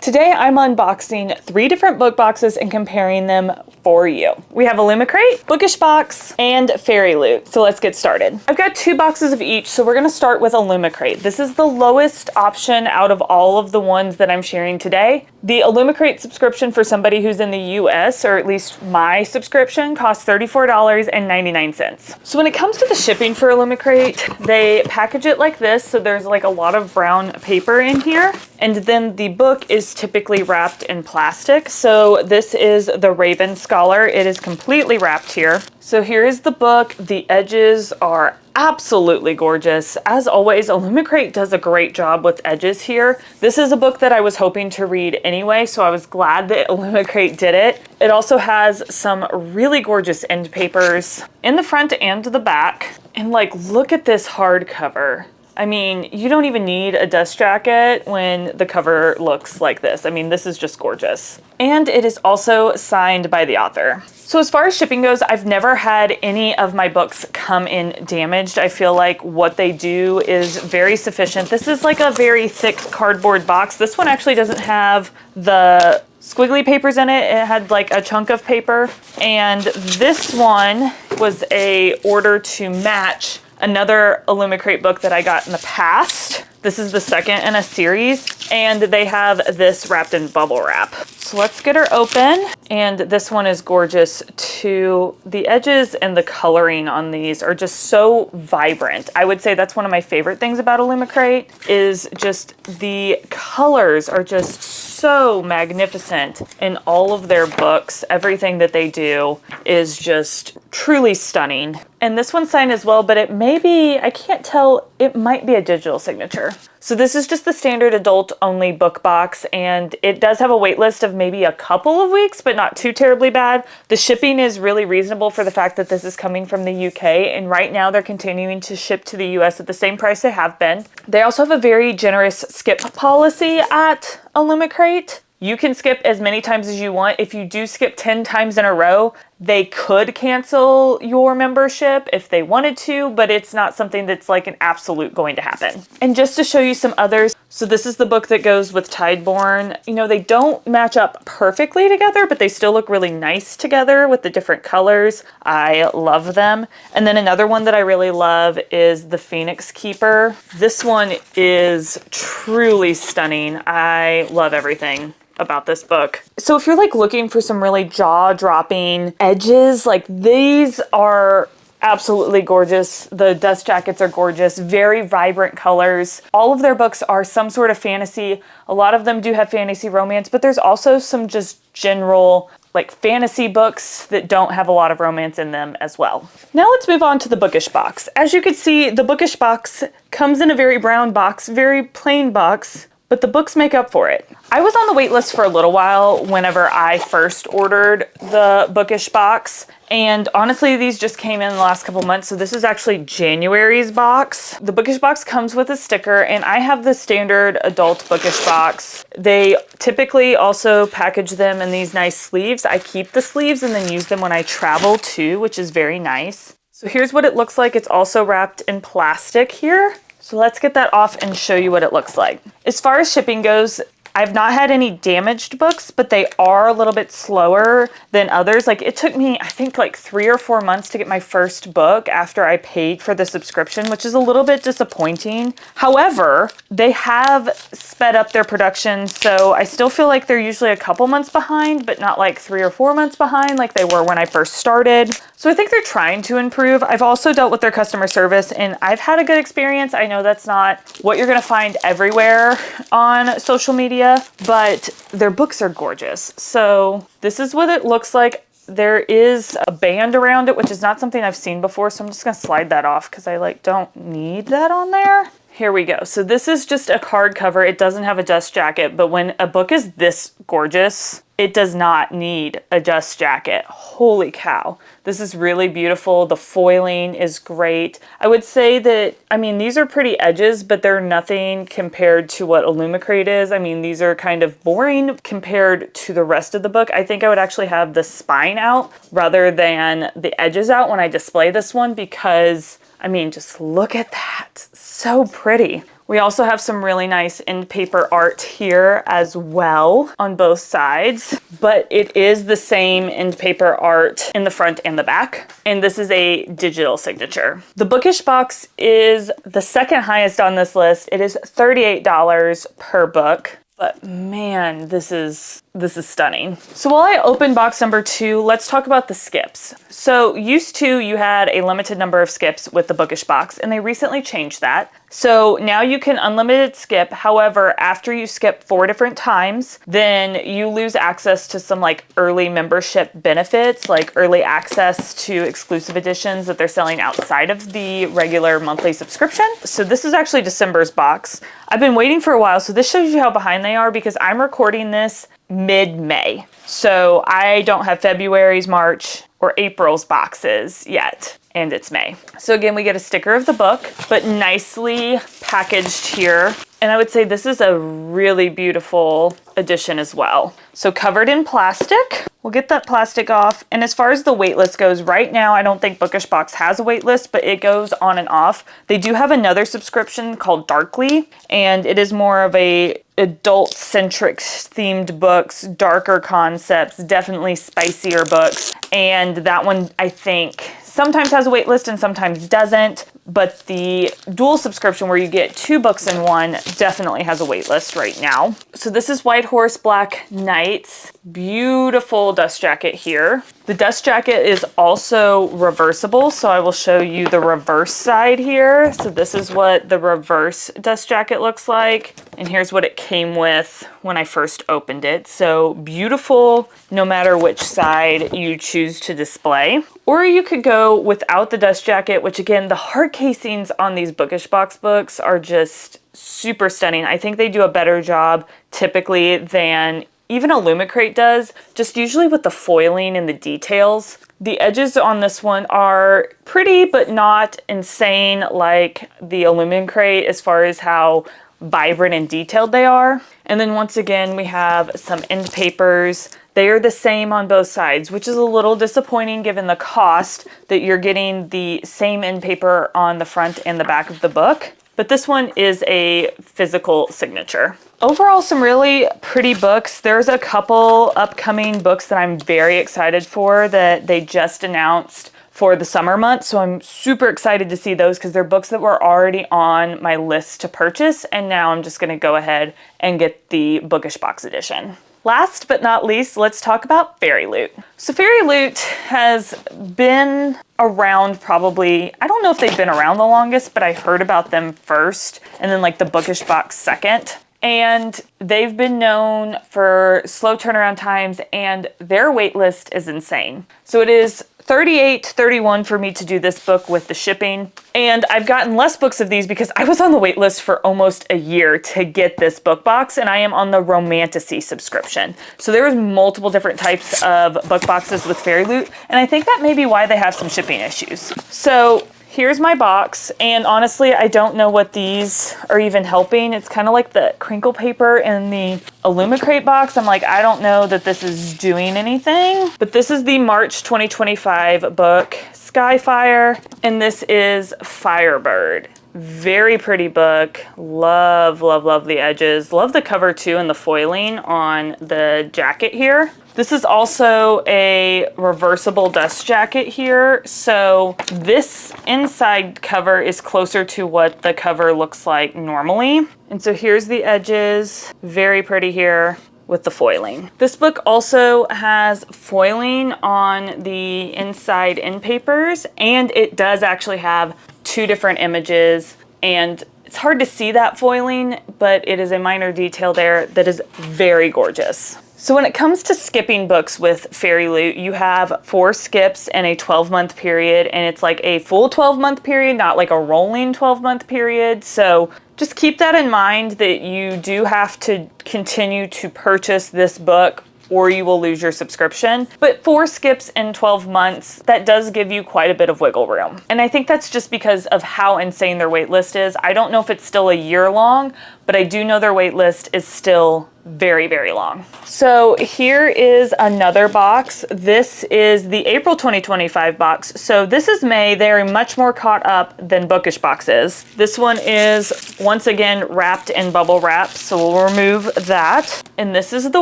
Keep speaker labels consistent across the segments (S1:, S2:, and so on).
S1: Today I'm unboxing 3 different book boxes and comparing them for you. We have Illumicrate, Bookish Box, and Fairyloot. So let's get started. I've got 2 boxes of each, so we're gonna start with Illumicrate. This is the lowest option out of all of the ones that I'm sharing today. The Illumicrate subscription for somebody who's in the US, or at least my subscription, costs $34.99. So when it comes to the shipping for Illumicrate, they package it like this, so there's like a lot of brown paper in here, and then the book is typically wrapped in plastic. So this is the Raven Scholar. It is completely wrapped here. So here is the book. The edges are absolutely gorgeous. As always, Illumicrate does a great job with edges here. This is a book that I was hoping to read anyway, so I was glad that Illumicrate did it. It also has some really gorgeous end papers in the front and the back. And like, look at this hardcover. I mean, you don't even need a dust jacket when the cover looks like this. I mean, this is just gorgeous. And it is also signed by the author. So as far as shipping goes, I've never had any of my books come in damaged. I feel like what they do is very sufficient. This is like a very thick cardboard box. This one actually doesn't have the squiggly papers in it. It had like a chunk of paper. And this one was a order to match another Illumicrate book that I got in the past. This is the second in a series, and they have this wrapped in bubble wrap. So let's get her open. And this one is gorgeous too. The edges and the coloring on these are just so vibrant. I would say that's one of my favorite things about Illumicrate, is just the colors are just so magnificent in all of their books. Everything that they do is just truly stunning. And this one's signed as well, but it may be, I can't tell, it might be a digital signature. So this is just the standard adult only book box, and it does have a wait list of maybe a couple of weeks, but not too terribly bad. The shipping is really reasonable for the fact that this is coming from the UK, and right now they're continuing to ship to the US at the same price they have been. They also have a very generous skip policy at Illumicrate. You can skip as many times as you want. If you do skip 10 times in a row, they could cancel your membership if they wanted to, but it's not something that's like an absolute going to happen. And just to show you some others, so this is the book that goes with Tideborn. You know, they don't match up perfectly together, but they still look really nice together with the different colors. I love them. And then another one that I really love is the Phoenix Keeper. This one is truly stunning. I love everything about this book. So if you're like looking for some really jaw-dropping edges, like these are absolutely gorgeous. The dust jackets are gorgeous, very vibrant colors. All of their books are some sort of fantasy. A lot of them do have fantasy romance, but there's also some just general like fantasy books that don't have a lot of romance in them as well. Now let's move on to the Bookish Box. As you can see, the Bookish Box comes in a very brown box, very plain box, but the books make up for it. I was on the wait list for a little while whenever I first ordered the Bookish Box, and honestly these just came in the last couple months, so this is actually January's box. The Bookish Box comes with a sticker, and I have the standard adult Bookish Box. They typically also package them in these nice sleeves. I keep the sleeves and then use them when I travel too, which is very nice. So here's what it looks like. It's also wrapped in plastic here. So let's get that off and show you what it looks like. As far as shipping goes, I've not had any damaged books, but they are a little bit slower than others. Like it took me, I think like 3 or 4 months to get my first book after I paid for the subscription, which is a little bit disappointing. However, they have sped up their production, so I still feel like they're usually a couple months behind, but not like 3 or 4 months behind like they were when I first started. So I think they're trying to improve. I've also dealt with their customer service, and I've had a good experience. I know that's not what you're gonna find everywhere on social media, but their books are gorgeous. So this is what it looks like. There is a band around it, which is not something I've seen before, so I'm just gonna slide that off because I like don't need that on there. Here we go. So this is just a card cover. It doesn't have a dust jacket, but when a book is this gorgeous, it does not need a dust jacket. Holy cow. This is really beautiful. The foiling is great. I would say that, I mean, these are pretty edges, but they're nothing compared to what Illumicrate is. I mean, these are kind of boring compared to the rest of the book. I think I would actually have the spine out rather than the edges out when I display this one because, I mean, just look at that. So pretty. We also have some really nice end paper art here as well on both sides, but it is the same end paper art in the front and the back. And this is a digital signature. The Bookish Box is the second highest on this list. It is $38 per book. But man, this is stunning. So while I open box number 2, let's talk about the skips. So used to, you had a limited number of skips with the Bookish Box, and they recently changed that. So now you can unlimited skip. However, after you skip 4 different times, then you lose access to some like early membership benefits, like early access to exclusive editions that they're selling outside of the regular monthly subscription. So this is actually December's box. I've been waiting for a while, so this shows you how behind they are because I'm recording this mid-May. So I don't have February's, March, or April's boxes yet, and it's May. So again, we get a sticker of the book, but nicely packaged here. And I would say this is a really beautiful edition as well. So covered in plastic. We'll get that plastic off. And as far as the wait list goes, right now, I don't think Bookish Box has a wait list, but it goes on and off. They do have another subscription called Darkly, and it is more of a adult-centric themed books, darker concepts, definitely spicier books. And that one, I think, sometimes has a wait list and sometimes doesn't, but the dual subscription where you get 2 books in one definitely has a wait list right now. So this is White Horse Black Knights. Beautiful dust jacket here. The dust jacket is also reversible, so I will show you the reverse side here. So this is what the reverse dust jacket looks like, and here's what it came with when I first opened it. So beautiful no matter which side you choose to display. Or you could go without the dust jacket, which again, the hard casings on these Bookish Box books are just super stunning. I think they do a better job typically than even Illumicrate does, just usually with the foiling and the details. The edges on this one are pretty, but not insane like the Illumicrate as far as how vibrant and detailed they are. And then once again, we have some end papers. They are the same on both sides, which is a little disappointing given the cost that you're getting the same end paper on the front and the back of the book. But this one is a physical signature. Overall, some really pretty books. There's a couple upcoming books that I'm very excited for that they just announced for the summer months. So I'm super excited to see those because they're books that were already on my list to purchase. And now I'm just gonna go ahead and get the Bookish Box edition. Last but not least, let's talk about Fairyloot. So Fairyloot has been around probably, I don't know if they've been around the longest, but I heard about them first and then like the Bookish Box second. And they've been known for slow turnaround times and their wait list is insane. So it is $38.31 for me to do this book with the shipping. And I've gotten less books of these because I was on the wait list for almost a year to get this book box, and I am on the Romantasy subscription. So there's multiple different types of book boxes with Fairyloot, and I think that may be why they have some shipping issues. So here's my box, and honestly, I don't know what these are even helping. It's kind of like the crinkle paper in the Illumicrate box. I'm like, I don't know that this is doing anything. But this is the March 2025 book, Skyfire, and this is Firebird. Very pretty book. Love, love, love the edges. Love the cover too and the foiling on the jacket here. This is also a reversible dust jacket here. So this inside cover is closer to what the cover looks like normally. And so here's the edges, very pretty here with the foiling. This book also has foiling on the inside end papers, and it does actually have 2 different images, and it's hard to see that foiling, but it is a minor detail there that is very gorgeous. So when it comes to skipping books with Fairyloot, you have 4 skips in a 12-month period, and it's like a full 12-month period, not like a rolling 12-month period. So just keep that in mind that you do have to continue to purchase this book or you will lose your subscription. But 4 skips in 12 months, that does give you quite a bit of wiggle room. And I think that's just because of how insane their wait list is. I don't know if it's still a year long, but I do know their wait list is still very, very long. So here is another box. This is the April 2025 box. So this is May. They're much more caught up than Bookish Box is. This one is once again wrapped in bubble wrap, so we'll remove that. And this is the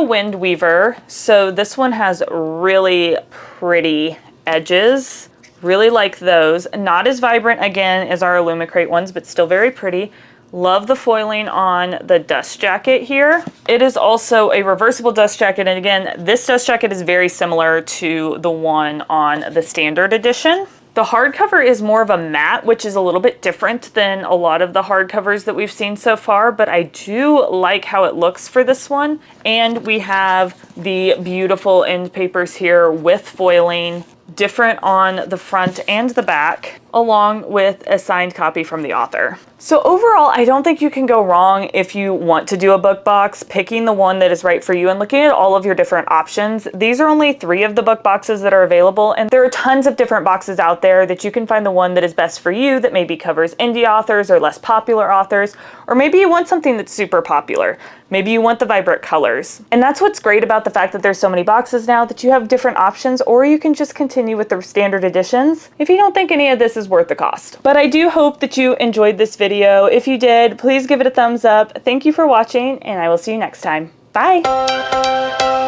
S1: Wind Weaver. So this one has really pretty edges. Really like those. Not as vibrant again as our Illumicrate ones, but still very pretty. Love the foiling on the dust jacket here. It is also a reversible dust jacket, and again, this dust jacket is very similar to the one on the standard edition. The hardcover is more of a matte, which is a little bit different than a lot of the hardcovers that we've seen so far, but I do like how it looks for this one. And we have the beautiful end papers here with foiling, different on the front and the back, along with a signed copy from the author. So overall, I don't think you can go wrong if you want to do a book box, picking the one that is right for you and looking at all of your different options. These are only 3 of the book boxes that are available, and there are tons of different boxes out there that you can find the one that is best for you, that maybe covers indie authors or less popular authors, or maybe you want something that's super popular. Maybe you want the vibrant colors. And that's what's great about the fact that there's so many boxes now, that you have different options, or you can just continue with the standard editions if you don't think any of this is worth the cost. But I do hope that you enjoyed this video. If you did, please give it a thumbs up. Thank you for watching, and I will see you next time. Bye!